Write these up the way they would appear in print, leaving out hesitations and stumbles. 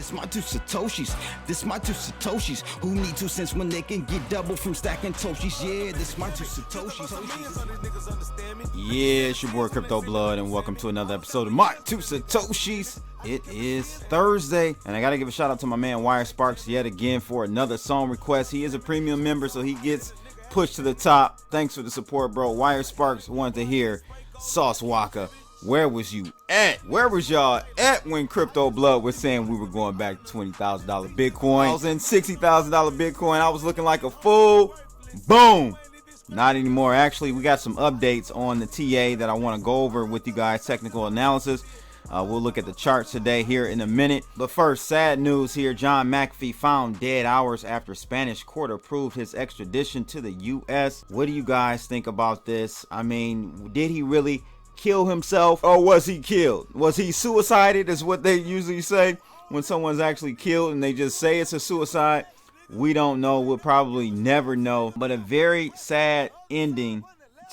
This my two Satoshis. This my two Satoshis. Who need 2 cents when they can get double from stacking Toshis? Yeah, this my two Satoshis. Yeah, it's your boy Crypto Blood, and welcome to another episode of My Two Satoshis. It is Thursday, and I gotta give a shout out to my man Wire Sparks yet again for another song request. He is a premium member, so he gets pushed to the top. Thanks for the support, bro. Wire Sparks wanted to hear Sauce Walker. Where was you at? Where was y'all at when Crypto Blood was saying we were going back to $20,000 Bitcoin? I was in $60,000 Bitcoin. I was looking like a fool. Boom. Not anymore. Actually, we got some updates on the TA that I want to go over with you guys. Technical analysis. We'll look at the charts today here in a minute. But first, sad news here. John McAfee found dead hours after Spanish court approved his extradition to the U.S. What do you guys think about this? I mean, did he really kill himself, or was he killed? Was he suicided, is what they usually say when someone's actually killed and they just say it's a suicide. We don't know. We'll probably never know. But a very sad ending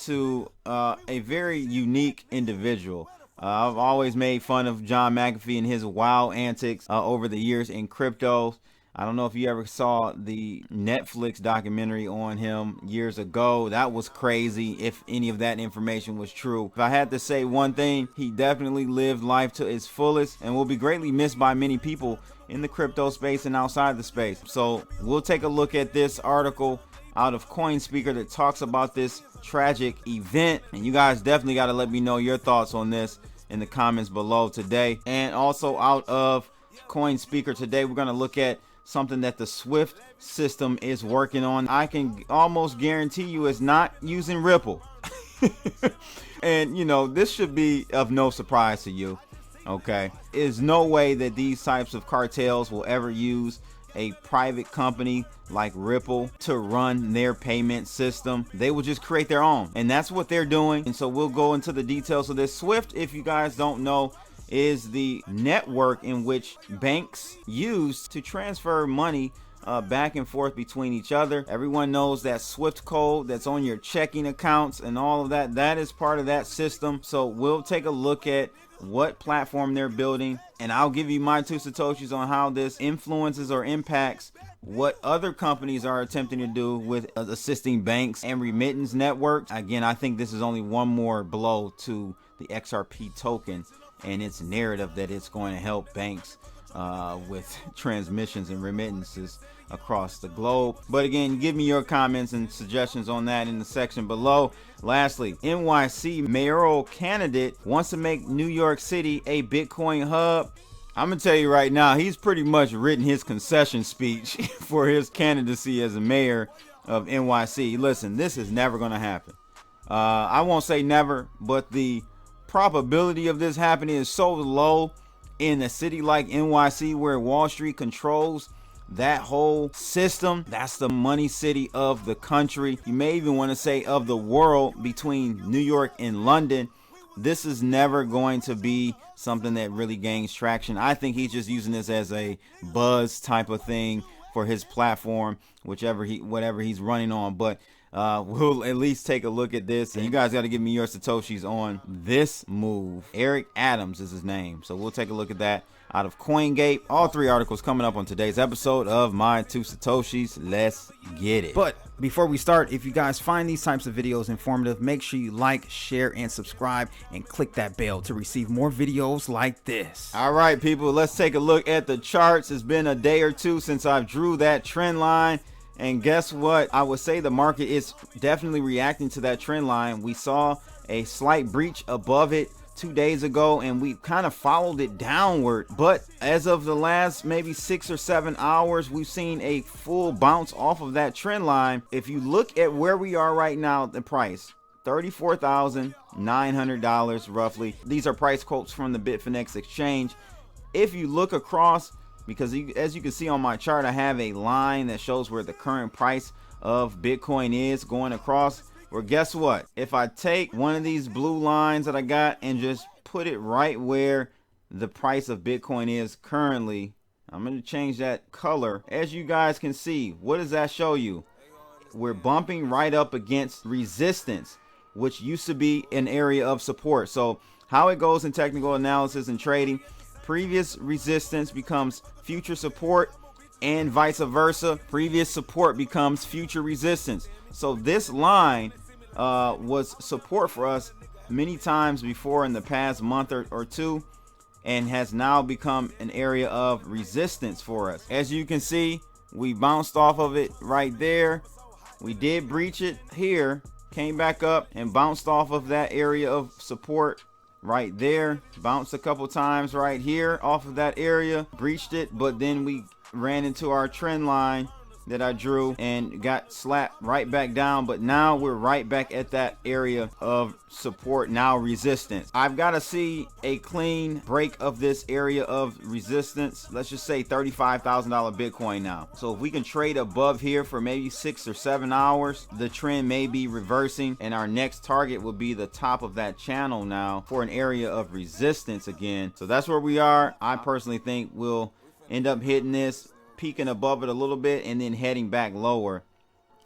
to a very unique individual. I've always made fun of John McAfee and his wild antics over the years in crypto. I don't know if you ever saw the Netflix documentary on him years ago. That was crazy, if any of that information was true. If I had to say one thing, he definitely lived life to its fullest and will be greatly missed by many people in the crypto space and outside the space. So we'll take a look at this article out of CoinSpeaker that talks about this tragic event. And you guys definitely got to let me know your thoughts on this in the comments below today. And also out of CoinSpeaker today, we're going to look at something that the Swift system is working on. I can almost guarantee you it's not using Ripple. And you know, this should be of no surprise to you. Okay, there's no way that these types of cartels will ever use a private company like Ripple to run their payment system. They will just create their own, and that's what they're doing. And so we'll go into the details of this. Swift, if you guys don't know, is the network in which banks use to transfer money back and forth between each other. Everyone knows that Swift code that's on your checking accounts and all of that. That is part of that system. So we'll take a look at what platform they're building, and I'll give you my two Satoshis on how this influences or impacts what other companies are attempting to do with assisting banks and remittance networks. Again, I think this is only one more blow to the XRP token and its narrative that it's going to help banks with transmissions and remittances across the globe. But again, give me your comments and suggestions on that in the section below. Lastly, NYC mayoral candidate wants to make New York City a Bitcoin hub. I'm gonna tell you right now, he's pretty much written his concession speech for his candidacy as a mayor of NYC. Listen, this is never gonna happen. I won't say never, but the probability of this happening is so low in a city like NYC, where Wall Street controls that whole system. That's the money city of the country. You may even want to say of the world, between New York and London. This is never going to be something that really gains traction. I think he's just using this as a buzz type of thing for his platform, whatever he's running on. But we'll at least take a look at this, and you guys got to give me your Satoshis on this move. Eric Adams is his name, so we'll take a look at that out of CoinGate. All three articles coming up on today's episode of My Two Satoshis. Let's get it. But before we start, if you guys find these types of videos informative, make sure you like, share, and subscribe, and click that bell to receive more videos like this. All right, people, let's take a look at the charts. It's been a day or two since I drew that trend line. And guess what? I would say the market is definitely reacting to that trend line. We saw a slight breach above it 2 days ago, and we kind of followed it downward. But as of the last maybe 6 or 7 hours, we've seen a full bounce off of that trend line. If you look at where we are right now, the price, $34,900 roughly. These are price quotes from the Bitfinex exchange. If you look across, because as you can see on my chart, I have a line that shows where the current price of Bitcoin is going across. Well, guess what? If I take one of these blue lines that I got and just put it right where the price of Bitcoin is currently, I'm going to change that color. As you guys can see, what does that show you? We're bumping right up against resistance, which used to be an area of support. So how it goes in technical analysis and trading, previous resistance becomes future support, and vice versa. Previous support becomes future resistance. So this line was support for us many times before in the past month or two, and has now become an area of resistance for us. As you can see, we bounced off of it right there. We did breach it here, came back up and bounced off of that area of support right there. Bounced a couple times right here off of that area, breached it, but then we ran into our trend line that I drew and got slapped right back down. But now we're right back at that area of support, now resistance. I've got to see a clean break of this area of resistance. Let's just say $35,000 Bitcoin now. So if we can trade above here for maybe 6 or 7 hours, the trend may be reversing, and our next target will be the top of that channel now for an area of resistance again. So that's where we are. I personally think we'll end up hitting this, peaking above it a little bit, and then heading back lower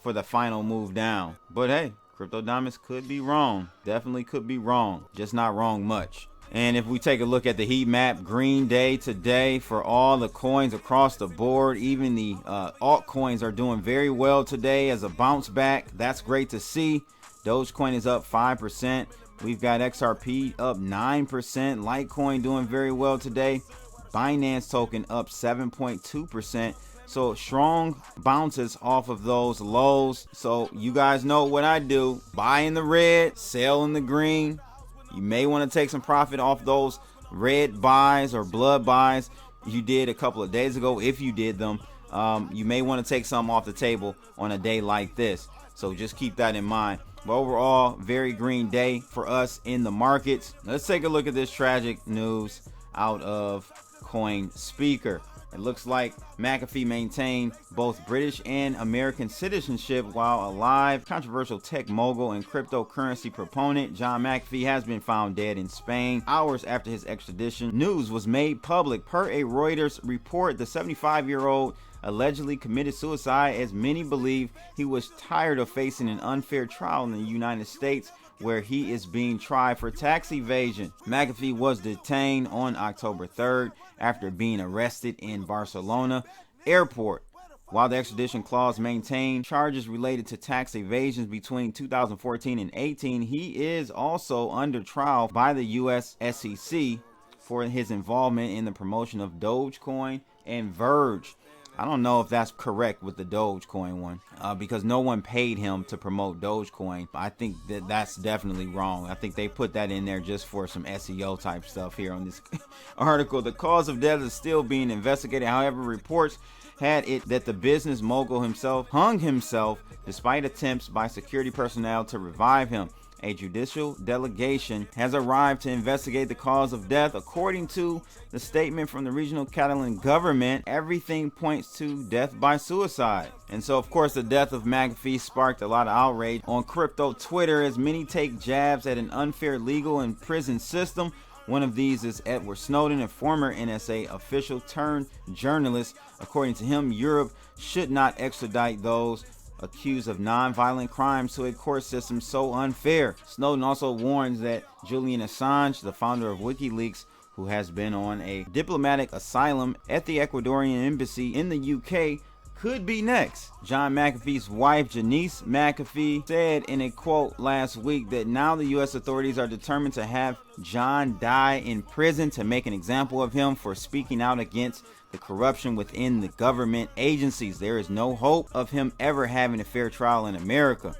for the final move down. But hey, Crypto Diamonds could be wrong. Definitely could be wrong. Just not wrong much. And if we take a look at the heat map, green day today for all the coins across the board. Even the altcoins are doing very well today as a bounce back. That's great to see. Dogecoin is up 5%. We've got XRP up 9%. Litecoin doing very well today. Binance token up 7.2%. So strong bounces off of those lows. So you guys know what I do. Buy in the red, sell in the green. You may want to take some profit off those red buys or blood buys you did a couple of days ago. If you did them, you may want to take some off the table on a day like this. So just keep that in mind. But overall, very green day for us in the markets. Let's take a look at this tragic news out of Coin Speaker. It looks like McAfee maintained both British and American citizenship while alive. Controversial tech mogul and cryptocurrency proponent John McAfee has been found dead in Spain hours after his extradition. News was made public. Per a Reuters report, the 75-year-old allegedly committed suicide, as many believe he was tired of facing an unfair trial in the United States, where he is being tried for tax evasion. McAfee was detained on October 3rd after being arrested in Barcelona airport. While the extradition clause maintained charges related to tax evasions between 2014 and 18, he is also under trial by the US SEC for his involvement in the promotion of Dogecoin and Verge. I don't know if that's correct with the Dogecoin one, because no one paid him to promote Dogecoin. I think that that's definitely wrong. I think they put that in there just for some SEO type stuff here on this article. The cause of death is still being investigated. However, reports had it that the business mogul himself hung himself despite attempts by security personnel to revive him. A judicial delegation has arrived to investigate the cause of death. According to the statement from the regional Catalan government, everything points to death by suicide. And so, of course, the death of McAfee sparked a lot of outrage on crypto Twitter, as many take jabs at an unfair legal and prison system. One of these is Edward Snowden, a former NSA official turned journalist. According to him, Europe should not extradite those accused of non-violent crimes to a court system so unfair. Snowden also warns that Julian Assange, the founder of WikiLeaks, who has been on a diplomatic asylum at the Ecuadorian embassy in the UK, could be next. John McAfee's wife, Janice McAfee, said in a quote last week that now the U.S. authorities are determined to have John die in prison to make an example of him for speaking out against the corruption within the government agencies. There is no hope of him ever having a fair trial in America.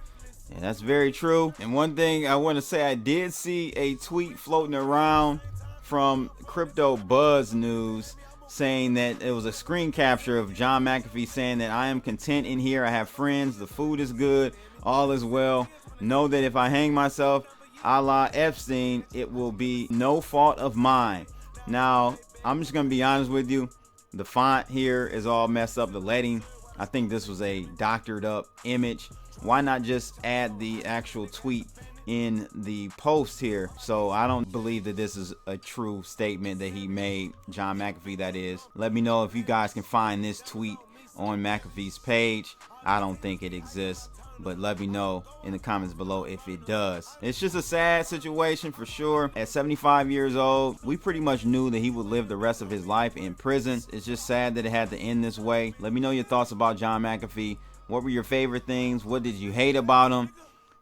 And that's very true. And one thing I want to say, I did see a tweet floating around from Crypto Buzz News saying that it was a screen capture of John McAfee saying that I am content in here. I have friends. The food is good. All is well. Know that if I hang myself a la Epstein, it will be no fault of mine. Now, I'm just going to be honest with you. The font here is all messed up. The lettering, I think this was a doctored up image. Why not just add the actual tweet in the post here? So I don't believe that this is a true statement that he made, John McAfee that is. Let me know if you guys can find this tweet on McAfee's page. I don't think it exists. but let me know in the comments below if it does. It's just a sad situation for sure. At 75 years old, we pretty much knew that he would live the rest of his life in prison. It's just sad that it had to end this way. Let me know your thoughts about John McAfee. What were your favorite things? What did you hate about him?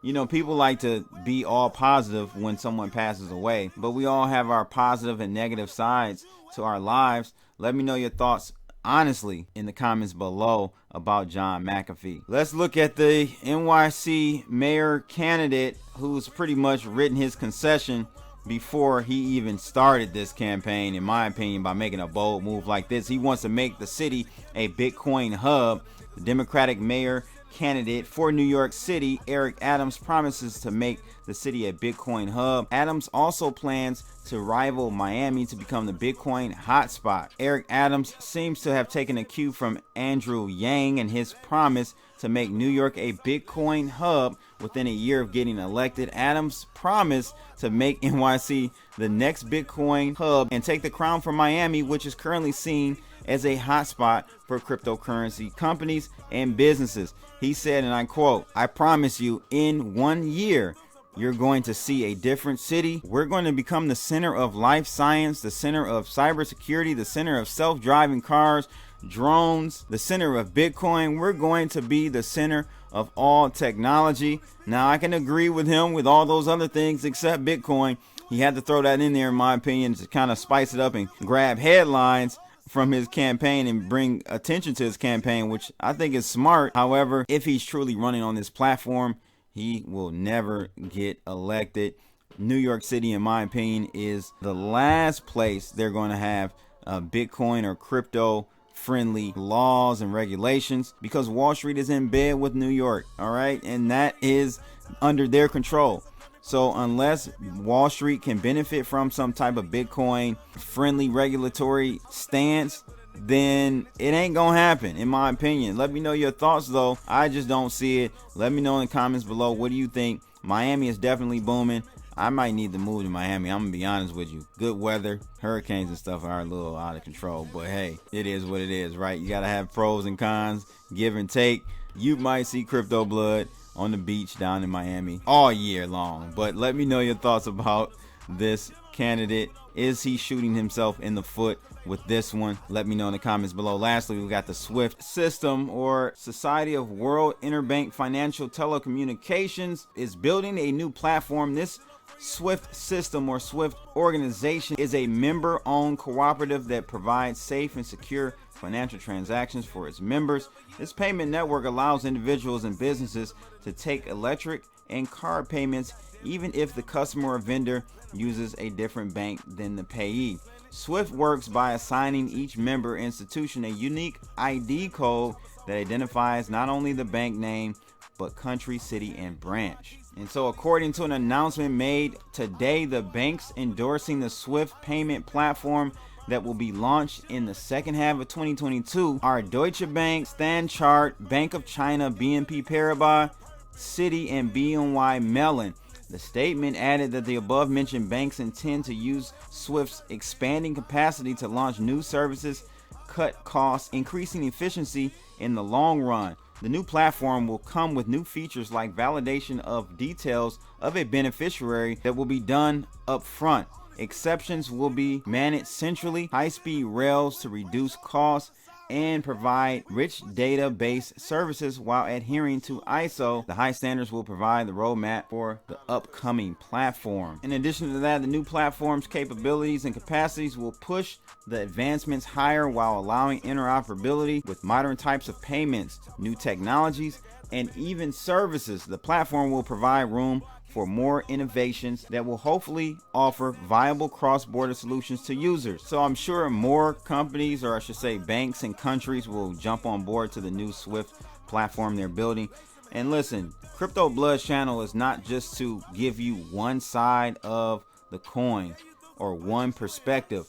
You know, people like to be all positive when someone passes away, but we all have our positive and negative sides to our lives. Let me know your thoughts honestly in the comments below about John McAfee. Let's look at the NYC mayor candidate who's pretty much written his concession before he even started this campaign, in my opinion, by making a bold move like this. He wants to make the city a Bitcoin hub. The Democratic mayor candidate for New York City, Eric Adams, promises to make the city a Bitcoin hub. Adams also plans to rival Miami to become the Bitcoin hotspot. Eric Adams seems to have taken a cue from Andrew Yang and his promise to make New York a Bitcoin hub within a year of getting elected. Adams promised to make NYC the next Bitcoin hub and take the crown from Miami, which is currently seen as a hotspot for cryptocurrency companies and businesses. He said, and I quote, "I promise you, in 1 year, you're going to see a different city. We're going to become the center of life science, the center of cybersecurity, the center of self-driving cars, drones, the center of Bitcoin. We're going to be the center of all technology." Now, I can agree with him with all those other things except Bitcoin. He had to throw that in there, in my opinion, to kind of spice it up and grab headlines from his campaign and bring attention to his campaign, which I think is smart. However, if he's truly running on this platform, he will never get elected. New York City, in my opinion, is the last place they're going to have Bitcoin or crypto friendly laws and regulations, because Wall Street is in bed with New York, all right, and that is under their control. So unless Wall Street can benefit from some type of Bitcoin friendly regulatory stance, then it ain't gonna happen, in my opinion. Let me know your thoughts though. I just don't see it. Let me know in the comments below. What do you think? Miami is definitely booming. I might need to move to Miami. I'm gonna be honest with you. Good weather, hurricanes and stuff are a little out of control, but hey, it is what it is, right? You gotta have pros and cons, give and take. You might see crypto blood on the beach down in Miami all year long. But let me know your thoughts about this candidate. Is he shooting himself in the foot with this one? Let me know in the comments below. Lastly, we got the SWIFT system, or Society of World Interbank Financial Telecommunications, is building a new platform. This SWIFT system or SWIFT organization is a member-owned cooperative that provides safe and secure financial transactions for its members. This payment network allows individuals and businesses to take electric and card payments even if the customer or vendor uses a different bank than the payee. SWIFT works by assigning each member institution a unique ID code that identifies not only the bank name but country, city, and branch. And so according to an announcement made today, the banks endorsing the SWIFT payment platform that will be launched in the second half of 2022 are Deutsche Bank, Standard Chartered, Bank of China, BNP Paribas, Citi, and BNY Mellon. The statement added that the above mentioned banks intend to use SWIFT's expanding capacity to launch new services, cut costs, increasing efficiency in the long run. The new platform will come with new features like validation of details of a beneficiary that will be done up front. Exceptions will be managed centrally, high-speed rails to reduce costs, and provide rich database services while adhering to ISO. The high standards will provide the roadmap for the upcoming platform. In addition to that, the new platform's capabilities and capacities will push the advancements higher while allowing interoperability with modern types of payments, new technologies, and even services. The platform will provide room for more innovations that will hopefully offer viable cross-border solutions to users. So I'm sure more companies, or I should say banks and countries, will jump on board to the new SWIFT platform they're building. And listen, Crypto Blood's channel is not just to give you one side of the coin or one perspective.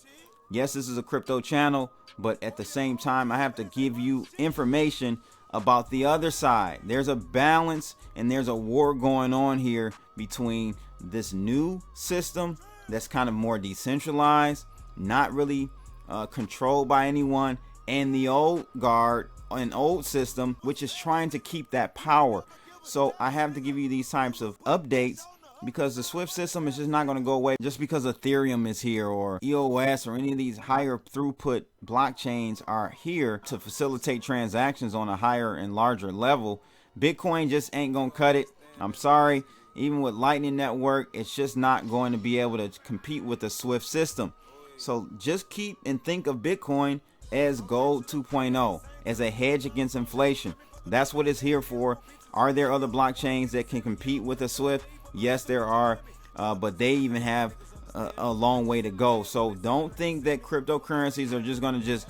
Yes, this is a crypto channel, but at the same time, I have to give you information about the other side. There's a balance and there's a war going on here between this new system that's kind of more decentralized, not really controlled by anyone, and the old guard, an old system which is trying to keep that power. So I have to give you these types of updates because the Swift system is just not going to go away just because Ethereum is here or EOS or any of these higher throughput blockchains are here to facilitate transactions on a higher and larger level. Bitcoin just ain't going to cut it. I'm sorry. Even with Lightning Network, it's just not going to be able to compete with the Swift system. So just keep and think of Bitcoin as gold 2.0, as a hedge against inflation. That's what it's here for. Are there other blockchains that can compete with the Swift? Yes, there are, but they even have a long way to go. So don't think that cryptocurrencies are just going to just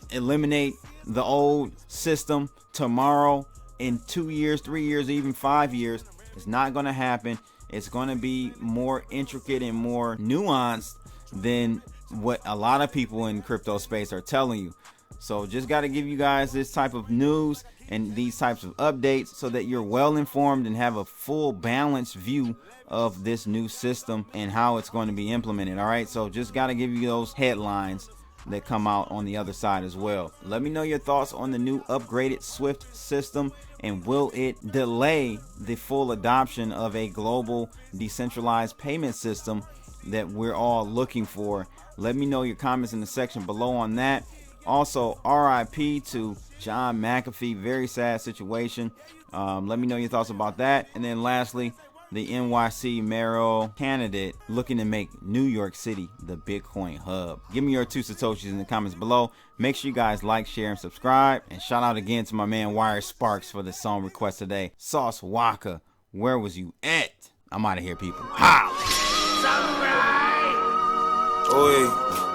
eliminate the old system tomorrow, in 2 years, 3 years, even 5 years. It's not going to happen. It's going to be more intricate and more nuanced than what a lot of people in crypto space are telling you. So just got to give you guys this type of news and these types of updates so that you're well informed and have a full balanced view of this new system and how it's going to be implemented. All right, so just got to give you those headlines that come out on the other side as well. Let me know your thoughts on the new upgraded Swift system, and will it delay the full adoption of a global decentralized payment system that we're all looking for? Let me know your comments in the section below on that. Also, RIP to John McAfee. Very sad situation. Let me know your thoughts about that. And then lastly, the NYC mayoral candidate looking to make New York City the Bitcoin hub. Give me your 2 Satoshis in the comments below. Make sure you guys like, share, and subscribe. And shout out again to my man Wire Sparks for the song request today. Sauce Waka, where was you at? I'm out of here, people. Holla! Oi.